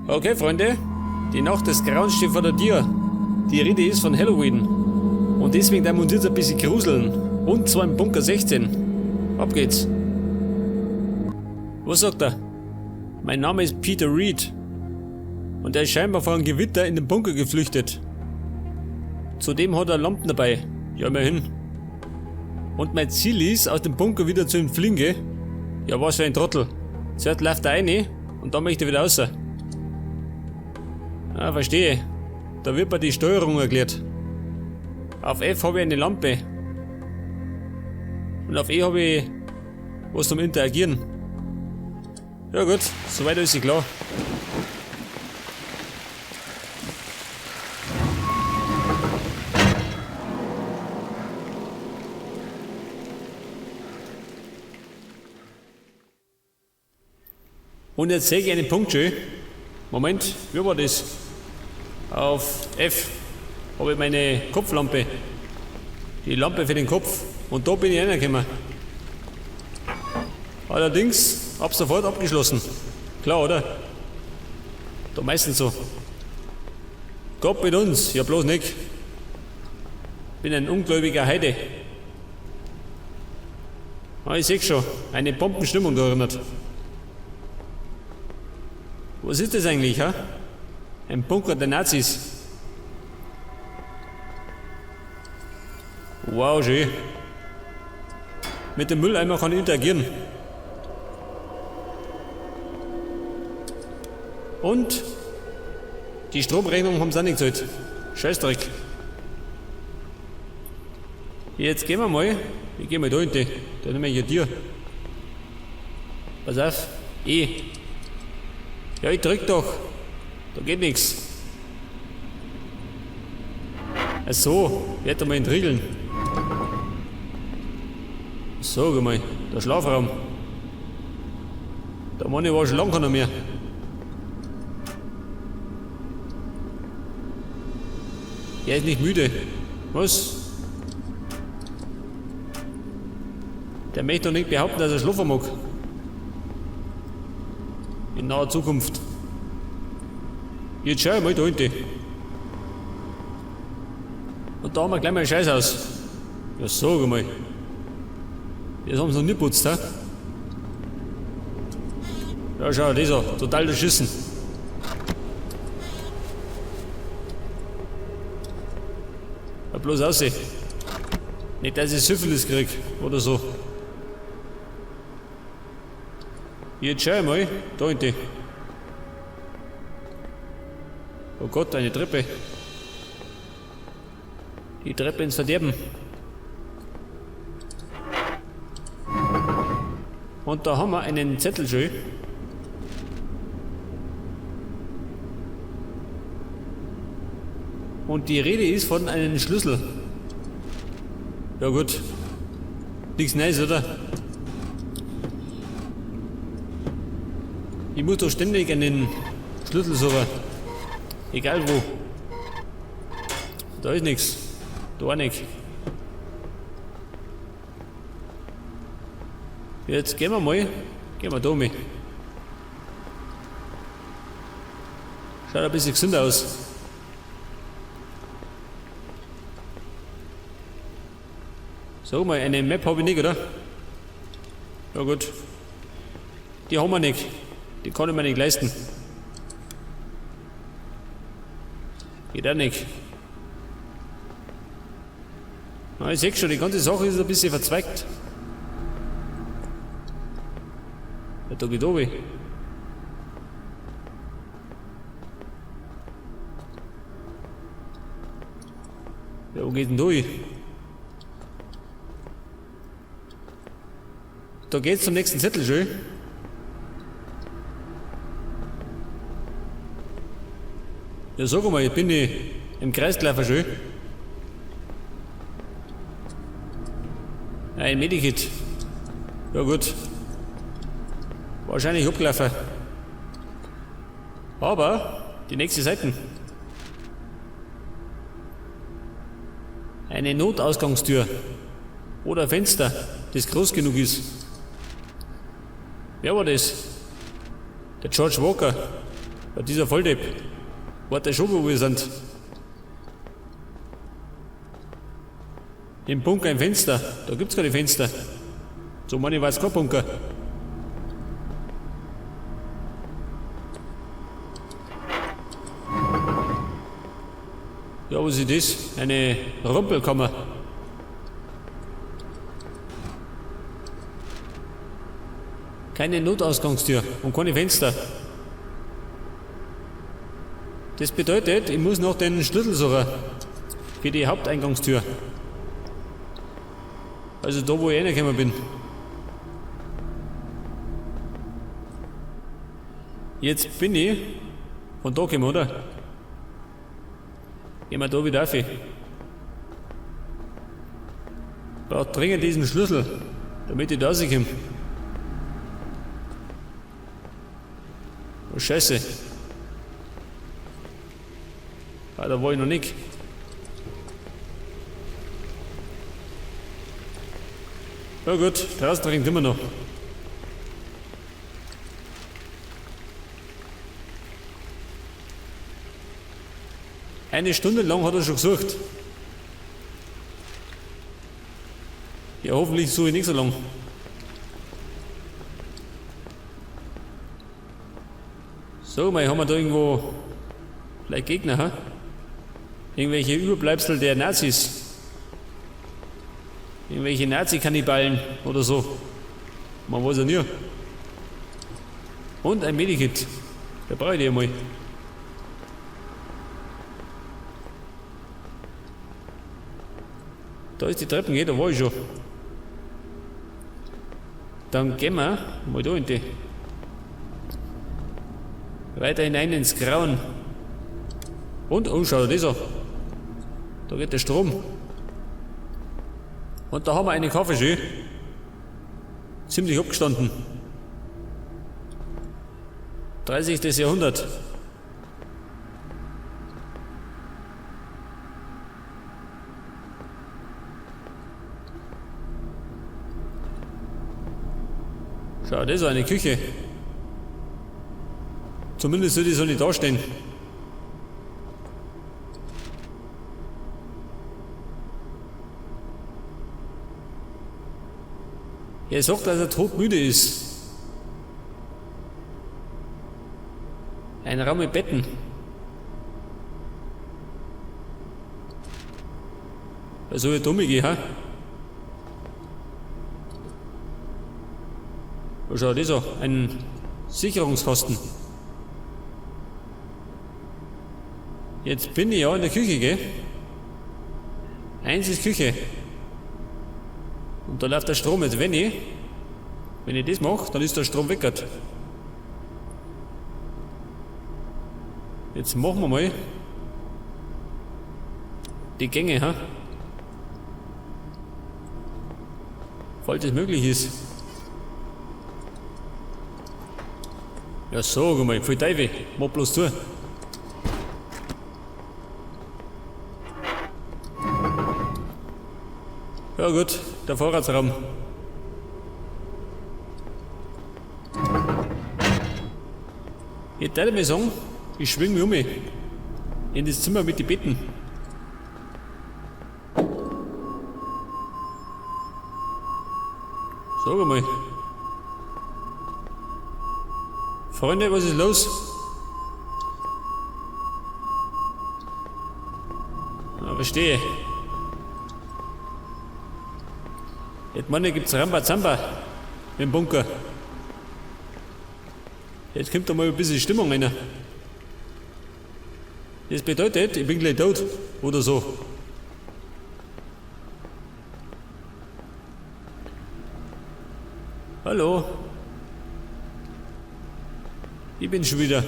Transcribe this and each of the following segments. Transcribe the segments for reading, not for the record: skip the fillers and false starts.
Okay, Freunde, die Nacht des Grauens steht vor der Tür. Die Rede ist von Halloween. Und deswegen werden wir uns jetzt ein bisschen gruseln. Und zwar im Bunker 16. Ab geht's. Was sagt er? Mein Name ist Peter Reed. Und er ist scheinbar vor einem Gewitter in den Bunker geflüchtet. Zudem hat er Lampen dabei. Ja, immerhin. Und mein Ziel ist, aus dem Bunker wieder zu entfliehen, gell? Ja, was für ein Trottel. Zuerst läuft er rein und dann möchte er wieder raus. Ah, verstehe. Da wird mir die Steuerung erklärt. Auf F habe ich eine Lampe. Und auf E habe ich was zum Interagieren. Ja gut, soweit ist sie klar. Und jetzt sehe ich einen Punkt schön. Moment, wie war das? Auf F habe ich meine Kopflampe. Die Lampe für den Kopf. Und da bin ich reingekommen. Allerdings ab sofort abgeschlossen. Klar, oder? Da meistens so. Gott mit uns, ja bloß nicht. Bin ein ungläubiger Heide. Ah, ich sehe schon, eine Bombenstimmung da erinnert. Was ist das eigentlich, ha? Ein Bunker der Nazis. Wow, schön. Mit dem Mülleimer kann ich interagieren. Und die Stromrechnung haben sie auch nicht gezahlt. Scheißdreck. Jetzt gehen wir mal. Ich geh mal da hinten. Da nehmen wir hier Tür. Pass auf. E. Ja, ich drück doch. Da geht nichts. Ach so, werd einmal entriegeln. So, guck mal, der Schlafraum. Der Mann war schon lange keiner mehr. Er ist nicht müde. Was? Der möchte doch nicht behaupten, dass er schlafen mag. In naher Zukunft. Jetzt schau mal da hinten. Und da haben wir gleich mal einen Scheiß aus. Ja, sag mal. Das haben sie noch nicht geputzt, hä? Ja, schau, dieser, total beschissen. Ja, bloß aussehen. Nicht, dass ich Syphilis krieg oder so. Jetzt schau mal, da hinten. Oh Gott, eine Treppe. Die Treppe ins Verderben. Und da haben wir einen Zettel schön. Und die Rede ist von einem Schlüssel. Ja gut. Nichts Neues, oder? Ich muss doch ständig einen Schlüssel suchen. Egal wo. Da ist nichts. Da auch nicht. Jetzt gehen wir mal. Gehen wir da um. Schaut ein bisschen gesünder aus. Sag mal, eine Map habe ich nicht, oder? Ja gut. Die haben wir nicht. Die kann ich mir nicht leisten. Geht auch nicht. Na, ich sehe schon, die ganze Sache ist ein bisschen verzweigt. Ja, da geht oben. Ja, wo geht denn da hin? Da geht's zum nächsten Zettel schon. Ja, sag mal, jetzt bin ich im Kreisläufer schon. Ein Medikit. Ja gut. Wahrscheinlich abgelaufen. Aber die nächste Seite. Eine Notausgangstür. Oder ein Fenster, das groß genug ist. Wer war das? Der George Walker. Ja, dieser Volldepp. Warte schon, wo wir sind. Im Bunker ein Fenster. Da gibt's keine Fenster. So meine ich, war es kein Bunker. Ja, was ist das? Eine Rumpelkammer. Keine Notausgangstür und keine Fenster. Das bedeutet, ich muss noch den Schlüssel suchen. Für die Haupteingangstür. Also da, wo ich reingekommen bin. Jetzt bin ich von da gekommen, oder? Gehen wir da wieder auf. Ich brauche dringend diesen Schlüssel, damit ich da rauskomme. Oh Scheiße. Ah, da war ich noch nicht. Ja gut, draußen regnet immer noch. Eine Stunde lang hat er schon gesucht. Ja, hoffentlich suche ich nicht so lang. So, mal haben wir da irgendwo vielleicht Gegner, ha? Irgendwelche Überbleibsel der Nazis. Irgendwelche Nazi-Kannibalen oder so. Man weiß ja nie. Und ein Medikit. Da brauche ich die einmal. Da ist die Treppen, da war ich schon. Dann gehen wir mal da in die. Weiter hinein ins Grauen. Und, oh, schau dir das an. Da geht der Strom. Und da haben wir eine Kaffeeschule. Ziemlich abgestanden. 30. Jahrhundert. Schau, das ist eine Küche. Zumindest soll die so nicht dastehen. Er sagt, dass er todmüde ist. Ein Raum mit Betten. Da soll ich dumme gehen, ha? Schau das an, ein Sicherungskasten. Jetzt bin ich ja in der Küche, gell? Eins ist Küche. Und da läuft der Strom jetzt. Wenn ich das mache, dann ist der Strom weg. Jetzt machen wir mal die Gänge, ha? Falls das möglich ist. Ja, so, guck mal, voll Teufel, mach bloß zu. Ja gut, der Vorratsraum. Ich würde mir sagen, ich schwing mich um in das Zimmer mit den Betten. Sag mal. Freunde, was ist los? Ja, verstehe. Jetzt meine gibt's Rambazamba im Bunker. Jetzt kommt da mal ein bisschen Stimmung rein. Das bedeutet, ich bin gleich tot oder so. Hallo? Ich bin schon wieder.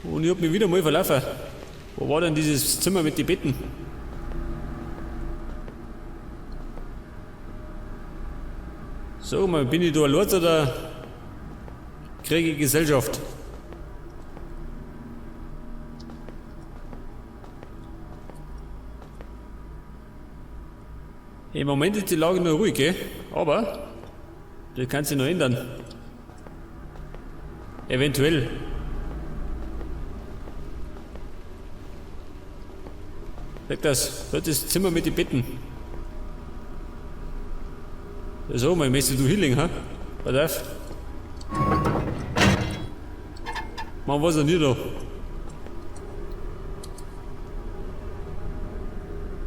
Und ich hab mich wieder mal verlaufen. Wo war denn dieses Zimmer mit den Betten? Sag mal, bin ich da allein oder kriege ich Gesellschaft? Im Moment ist die Lage noch ruhig, gell? Aber das kann sich noch ändern. Eventuell. Sag das. Das Zimmer mit den Betten. So, mein Messer, du Healing, ha? Pass auf. Man weiß ja nicht da.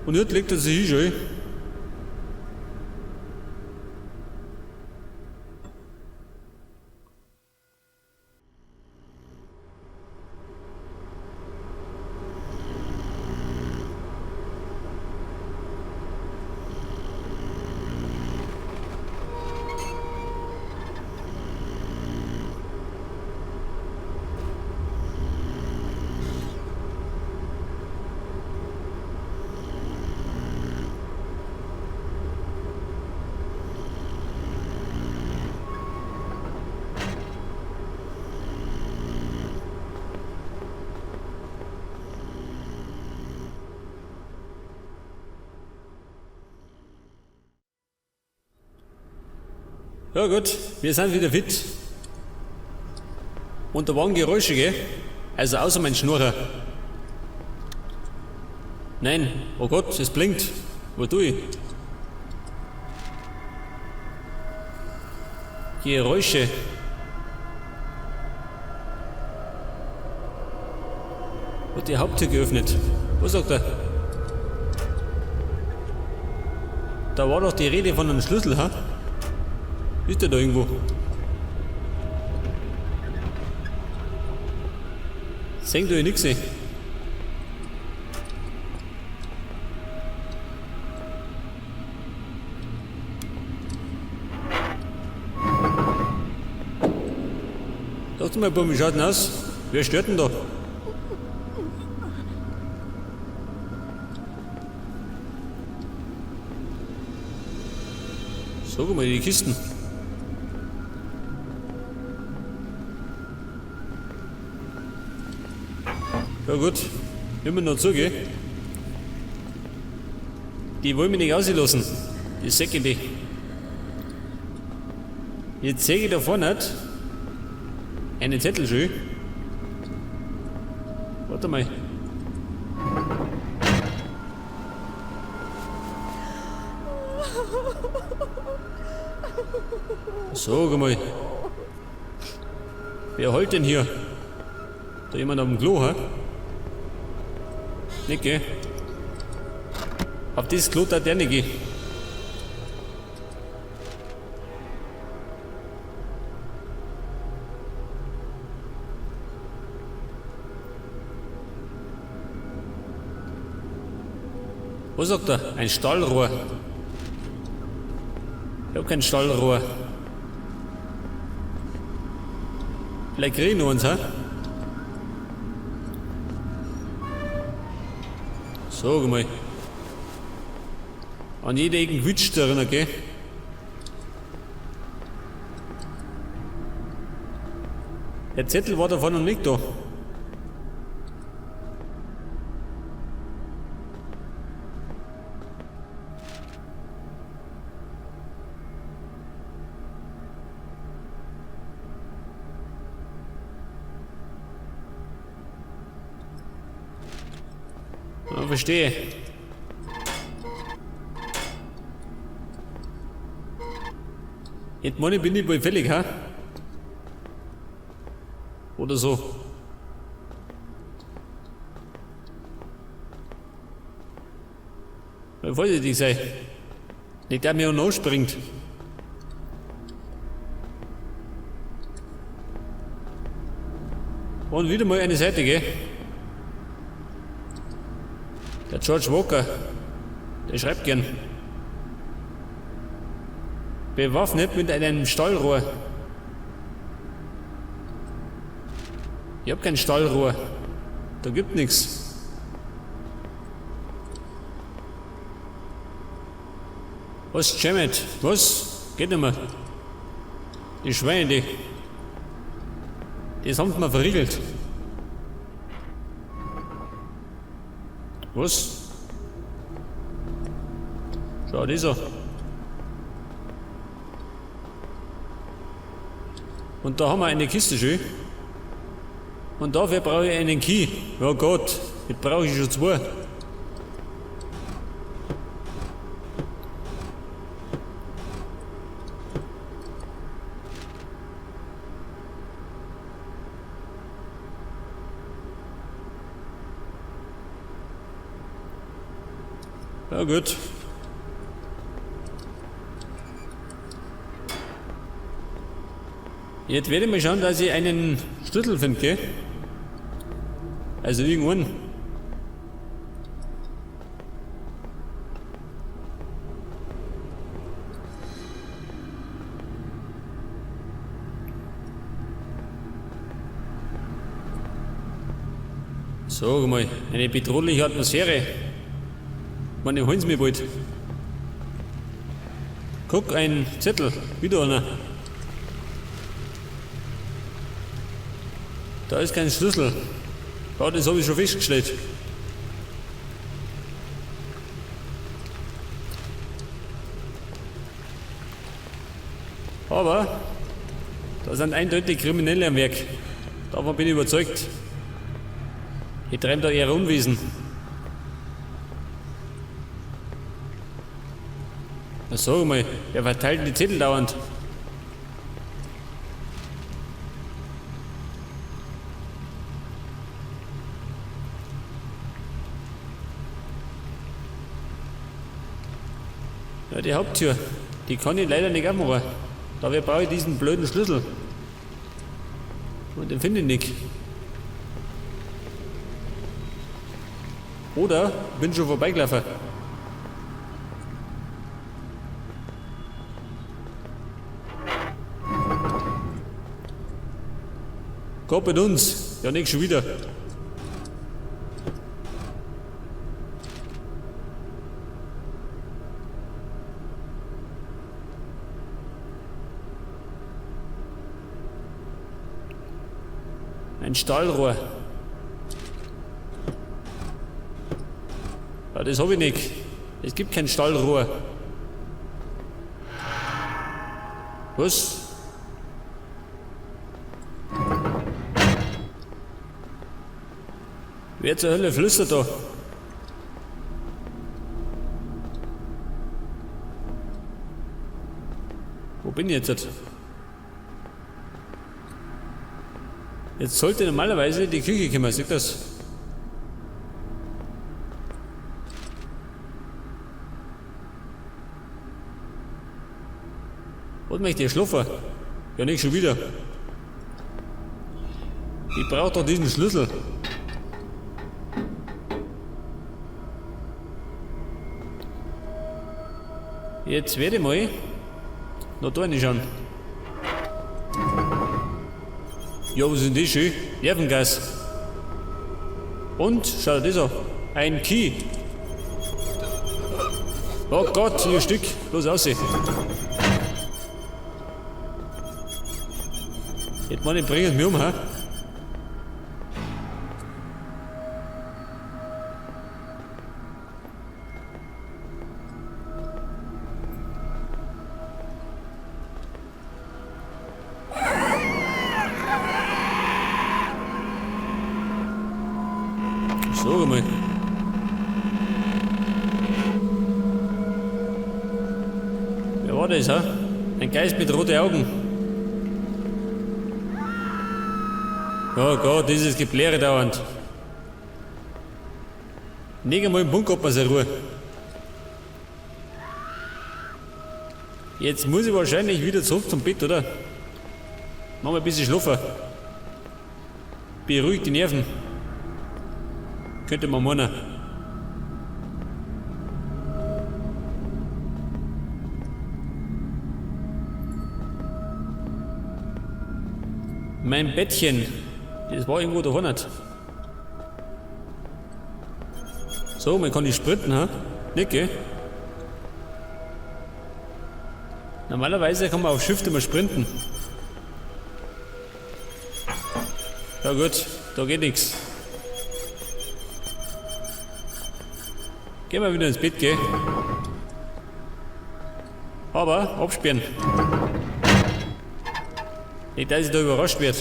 Und jetzt legt er sich hin, schon. Ja gut, wir sind wieder fit. Und da waren Geräusche, gell? Also außer mein Schnurrer. Nein, oh Gott, es blinkt. Wo tue ich? Geräusche. Wird die Haupttür geöffnet. Was sagt er? Da war doch die Rede von einem Schlüssel, ha? Ist der da irgendwo? Sehen du nix? Sagt mal, Bumm, wie schaut denn aus? Wer stört denn da? Sag mal, die Kisten. Ja gut, immer noch zu, gell? Die wollen mich nicht auslassen. Die Säcke, die. Jetzt sehe ich da vorne einen Zettel schön. Warte mal. Sag mal. Wer holt denn hier? Da jemand auf dem Klo, ha? Nicht, gell? Auf das Klo darf der nicht gehen. Was sagt er? Ein Stahlrohr. Ich hab kein Stahlrohr. Vielleicht krieg ich noch eins, ha? Sag mal. An jeder Ecke quietscht darin, okay? Der Zettel war davon noch nicht da. Ja, verstehe. Jetzt meine bin ich wohl fällig, ha? Oder so. Weil vorsichtig sei. Nicht der mir noch springt. Und wieder mal eine Seite, gell? Der George Walker, der schreibt gern. Bewaffnet mit einem Stahlrohr. Ich hab kein Stahlrohr. Da gibt nichts. Was jammet? Was? Geht nicht mehr. Die Schweine, die. Das haben sie mir verriegelt. Was? Schau, dieser. Und da haben wir eine Kiste schön. Und dafür brauche ich einen Key. Oh Gott, jetzt brauche ich schon 2. Ja gut. Jetzt werde ich mal schauen, dass ich einen Schlüssel finde, gell? Also irgendwann. Sag mal, eine bedrohliche Atmosphäre. Meine holen sie mir bald. Guck, ein Zettel. Wieder einer. Da ist kein Schlüssel. Ja, das habe ich schon festgestellt. Aber da sind eindeutig Kriminelle am Werk. Davon bin ich überzeugt. Ich treibe da eher Unwesen. Na sag mal, wer verteilt die Zettel dauernd? Ja, die Haupttür, die kann ich leider nicht aufmachen. Dafür brauche ich diesen blöden Schlüssel. Und den finde ich nicht. Oder bin schon vorbeigelaufen. Gott mit uns, ja nicht schon wieder. Ein Stahlrohr. Ja, das habe ich nicht. Es gibt kein Stahlrohr. Was? Wer zur Hölle flüstert da? Wo bin ich jetzt? Jetzt sollte normalerweise die Küche kommen, sieht das? Was möchte ich schlafen? Ja, nicht schon wieder. Ich brauche doch diesen Schlüssel. Jetzt werde ich mal noch da reinschauen. Ja, was ist denn das schön? Nervengas. Und, schau dir das an. Ein Key. Oh Gott, hier ein Stück. Los, aussehen. Jetzt meine ich, bringen mich um, ha? Sag mal. Wer war das, ha? Ein Geist mit roten Augen. Oh Gott, dieses Gebläre dauernd. Nicht einmal im Bunker hat man seine Ruhe. Jetzt muss ich wahrscheinlich wieder zurück zum Bett, oder? Mach mal ein bisschen schlafen. Beruhigt die Nerven. Könnte man meinen. Mein Bettchen, das war irgendwo da vorne. So, man kann nicht sprinten, ha? Nicht, gell? Normalerweise kann man auf Shift immer sprinten. Ja gut, da geht nichts. Gehen wir wieder ins Bett, gell? Aber absperren. Nicht, dass ich da überrascht werde.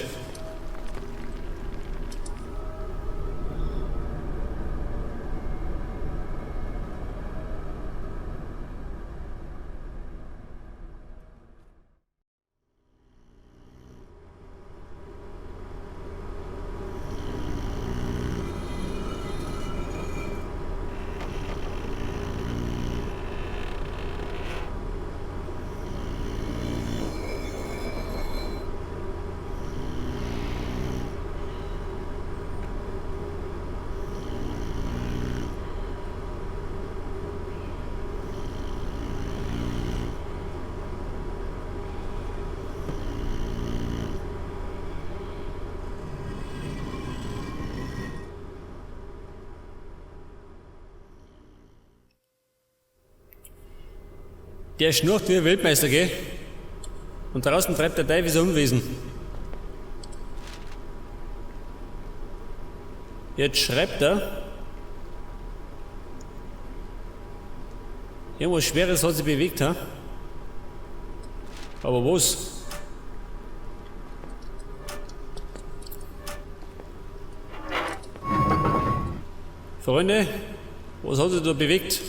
Der schnurrt wie ein Weltmeister, gell? Und draußen treibt der Teufel so Unwesen. Jetzt schreibt er. Irgendwas Schweres hat sich bewegt, ha? Aber was? Freunde, was hat sich da bewegt?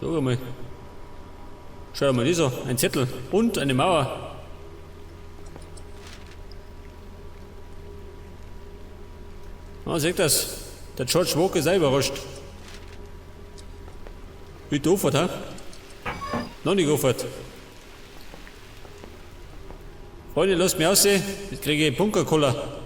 Schau mal. Schau mal, dieser, ein Zettel und eine Mauer. Ah, seht das? Der George Walker ist auch überrascht. Bitte aufhört, ha? Noch nicht aufhört. Freunde, lasst mich aussehen. Jetzt kriege ich Bunker-Cola.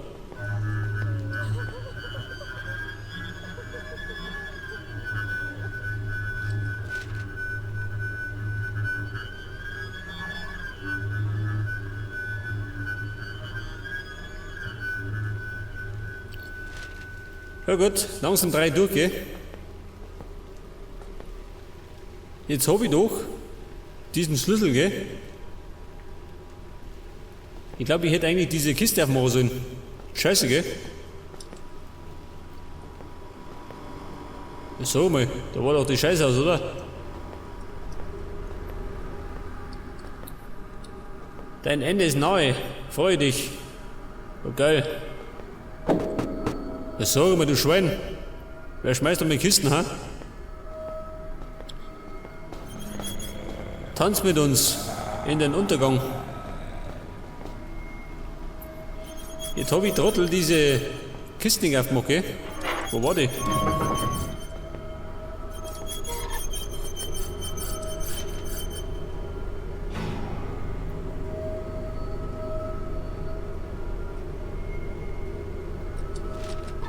Ja gut, langsam 3 durch, gell? Jetzt habe ich doch diesen Schlüssel, gell? Ich glaube, ich hätte eigentlich diese Kiste aufmachen sollen. Scheiße, gell? So mal, da war doch die Scheiße aus, oder? Dein Ende ist nahe. Freu dich. Oh, geil. Ja, sag mal, du Schwein. Wer schmeißt doch mit Kisten, ha? Tanz mit uns in den Untergang. Jetzt hab ich Trottel diese Kisten nicht aufgemacht, gell? Wo war die?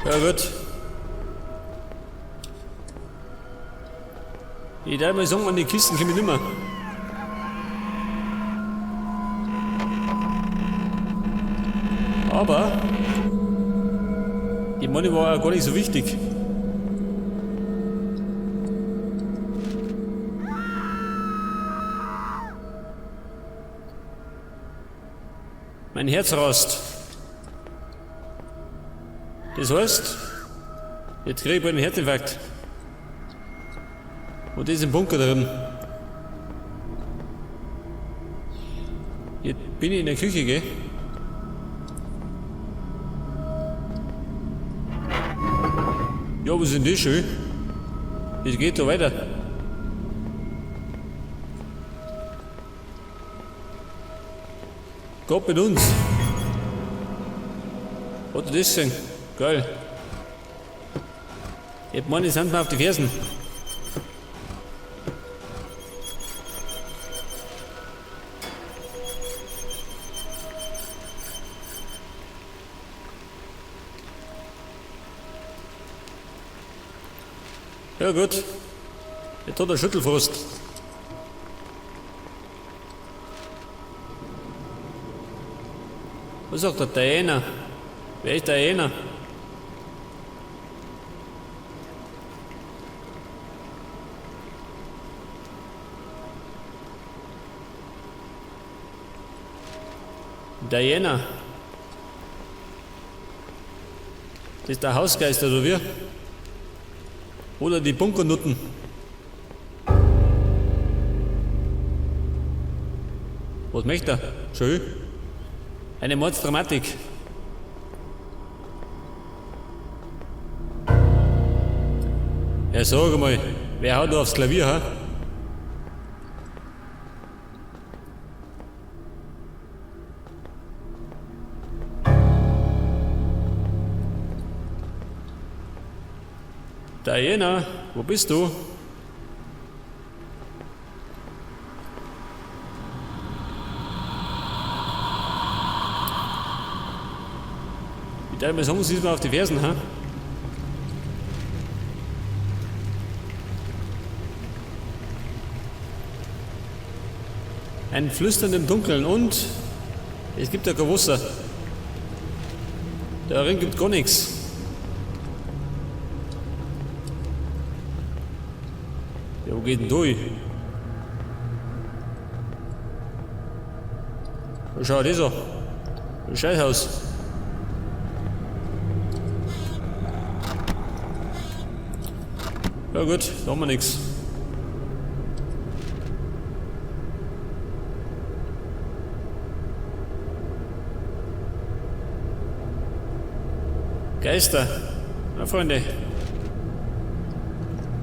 Ja gut. Ich darf mal sagen, an die Kisten komme ich nicht mehr. Aber die Money war ja gar nicht so wichtig. Mein Herz rast. Das heißt, jetzt kriege ich bald einen Herzinfarkt. Und das ist im Bunker drin. Jetzt bin ich in der Küche, gell? Ja, was ist denn das schön? Es geht da weiter. Gott mit uns. Hat er das gesehen? Geil. Ich hab meine Hand mal auf die Fersen. Ja gut, jetzt hat er Schüttelfrost. Was sagt der Diana? Wer ist Diana? Diana? Das ist der Hausgeist, oder wie? Oder die Bunkernutten. Was möchte er? Schön. Eine Mordsdramatik. Ja, sag mal, wer haut da aufs Klavier, ha? Diana, wo bist du? Ich darf mal sagen, sie ist mal auf die Fersen, ha? Ein Flüstern im Dunkeln und es gibt ja kein Wasser. Darin gibt gar nichts. Ja, Wo geht denn durch? Schau, das so. Ein Scheißhaus. Ja gut, da haben wir nichts. Geister. Na Freunde.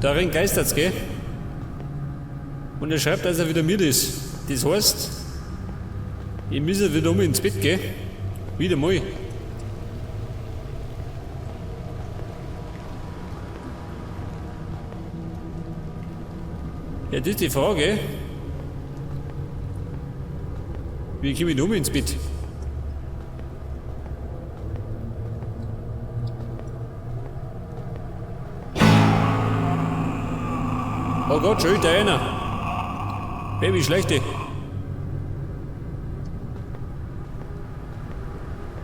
Darin geistert's, gell? Und er schreibt, dass er wieder mit ist. Das heißt, ich muss wieder ins Bett gehen. Wieder mal. Ja, das ist die Frage. Wie komme ich da ins Bett? Oh Gott, schon wieder einer. Hey, wie schlechte.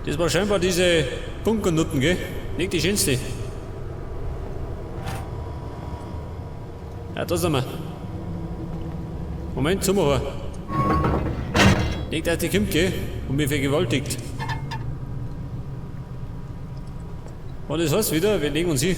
Das war scheinbar diese Bunkernutten, gell? Nicht die schönste. Ja, da sind wir. Moment, Zumacher. Nicht, dass die kommt, gell? Und mich vergewaltigt. Und das heißt wieder, wir legen uns hin.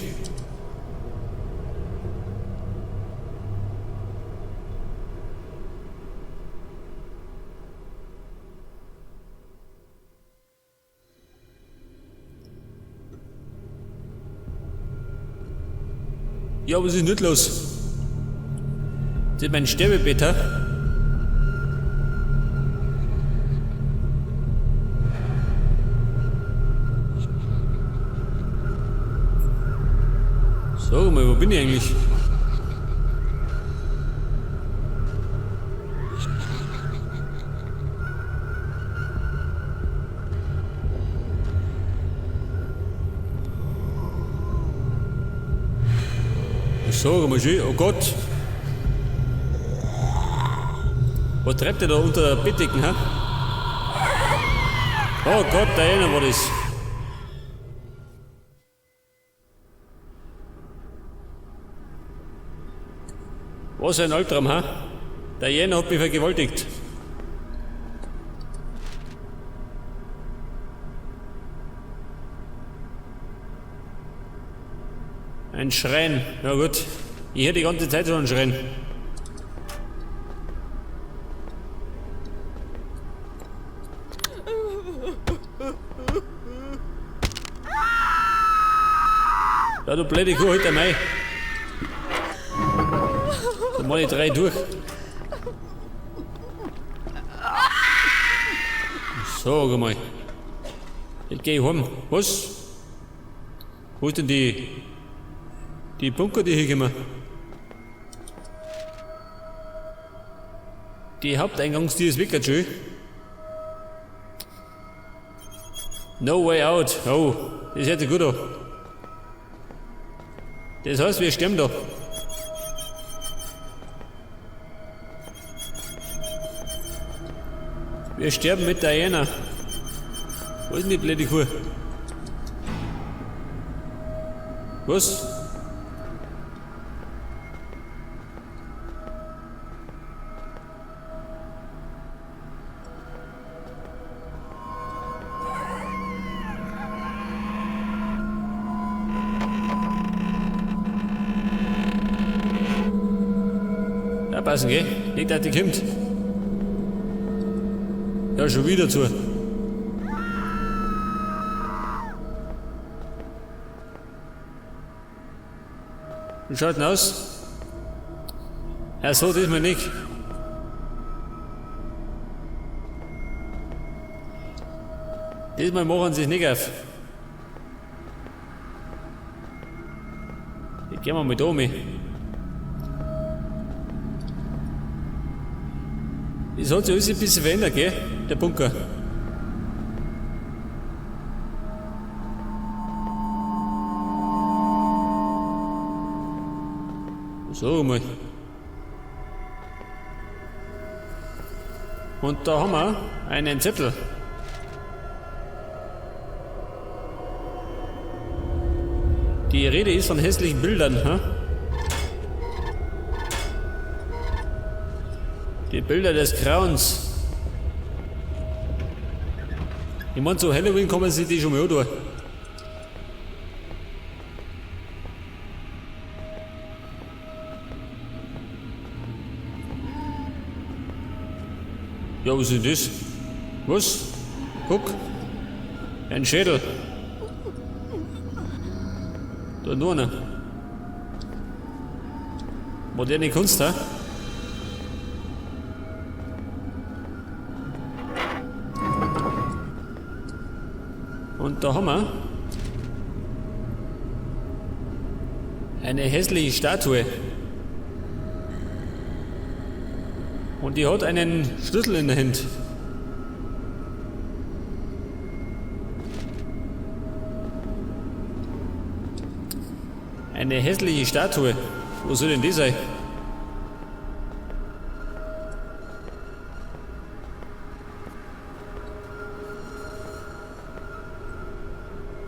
Ja, was ist nicht los? Das ist mein Sterbebett, hä? Sag mal, wo bin ich eigentlich? Sag mal schön, oh Gott. Was treibt der da unter der Bettdecken, hä? Oh Gott, da einer war das. Was ein Albtraum, hä? Der Jänner hat mich vergewaltigt. Ein Schreien, ja gut. Ich hätte die ganze Zeit schon einen Schreien. Ja, du blöde Kuh, halt einmal. Dann mach ich 3 durch. Sag mal. Jetzt geh ich heim. Was? Wo ist denn die Bunker, die hier kommen? Die Haupteingangstür ist weg, schön. No way out. Oh, das hört sich gut an. Das heißt, wir sterben da. Wir sterben mit Diana. Wo ist denn die blöde Kuh? Was? Ja, passen, gell? Nicht, dass die kommt. Ja, schon wieder zu. Wie schaut denn aus? Ja, so diesmal nicht. Diesmal machen sie es nicht auf. Jetzt gehen wir mit oben. Das hat sich alles ein bisschen verändert, gell? Der Bunker. So mal. Und da haben wir einen Zettel. Die Rede ist von hässlichen Bildern, hä? Die Bilder des Grauens. Ich meine, zu Halloween kommen sie die schon mal durch. Ja, was ist das? Was? Guck. Ein Schädel. Da nur einer. Moderne Kunst, ha? Und da haben wir eine hässliche Statue. Und die hat einen Schlüssel in der Hand. Eine hässliche Statue. Wo soll denn die sein?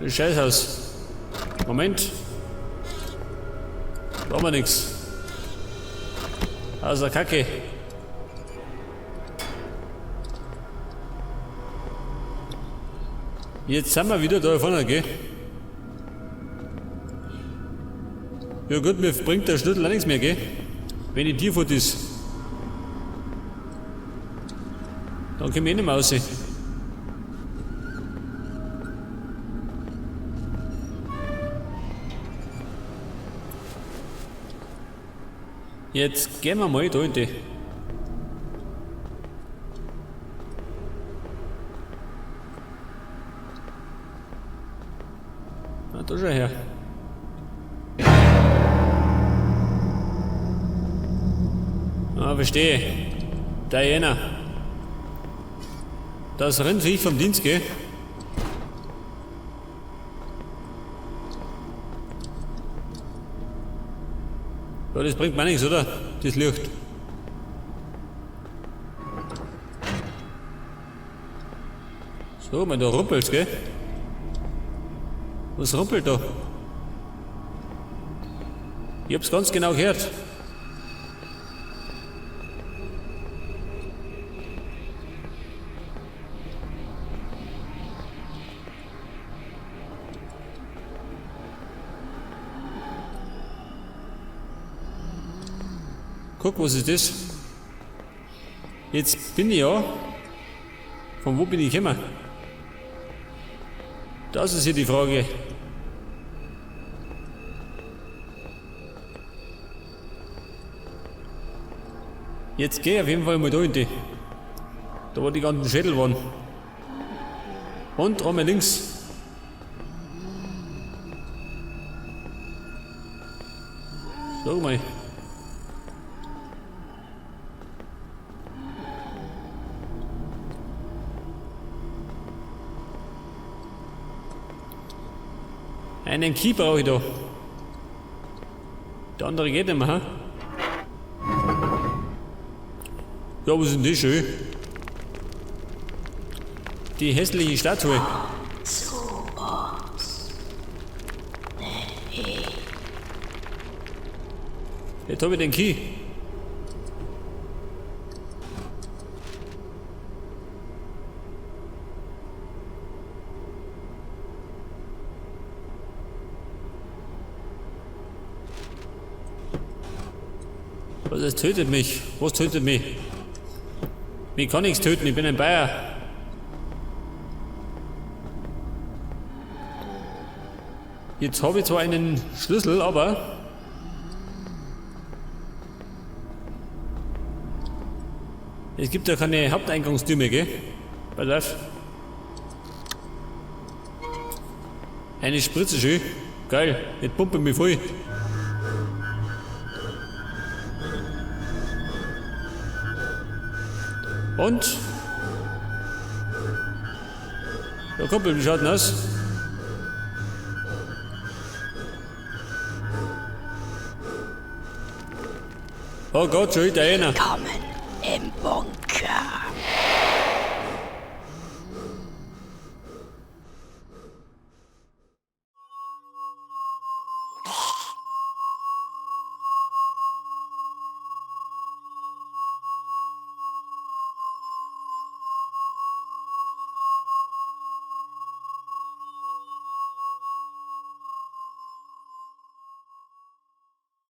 Ein Scheißhaus. Moment. Da haben wir nix. Außer Kacke. Jetzt sind wir wieder da vorne, gell? Ja gut, mir bringt der Schlüssel auch nichts mehr, gell? Wenn die Tierfurt ist. Dann können wir eh nicht mehr raus. Jetzt gehen wir mal da in die. Na, da schau her. Ah, verstehe. Diana. Das Rindviech vom Dienst, gell? Ja, das bringt mir nichts, oder? Das Licht. So, man, da rumpelt's, gell? Was rumpelt da? Ich hab's ganz genau gehört. Guck, was ist das? Jetzt bin ich ja. Von wo bin ich gekommen? Das ist hier die Frage. Jetzt geh auf jeden Fall mal da in die. Da wo die ganzen Schädel waren. Und einmal links. Sag mal. Einen Key brauche ich da. Der andere geht nicht mehr, ha? Ja, was ist denn das schön? Die hässliche Statue. Jetzt habe ich den Key. Das tötet mich. Was tötet mich? Mich kann nichts töten, ich bin ein Bayer. Jetzt habe ich zwar einen Schlüssel, aber es gibt ja keine Haupteingangstür mehr, gell? Pass auf. Eine Spritze schön. Geil, jetzt pumpe ich mich voll. Und? Ja, Kumpel, wie schaut denn aus? Oh Gott, schon wieder einer. Willkommen im Bunker.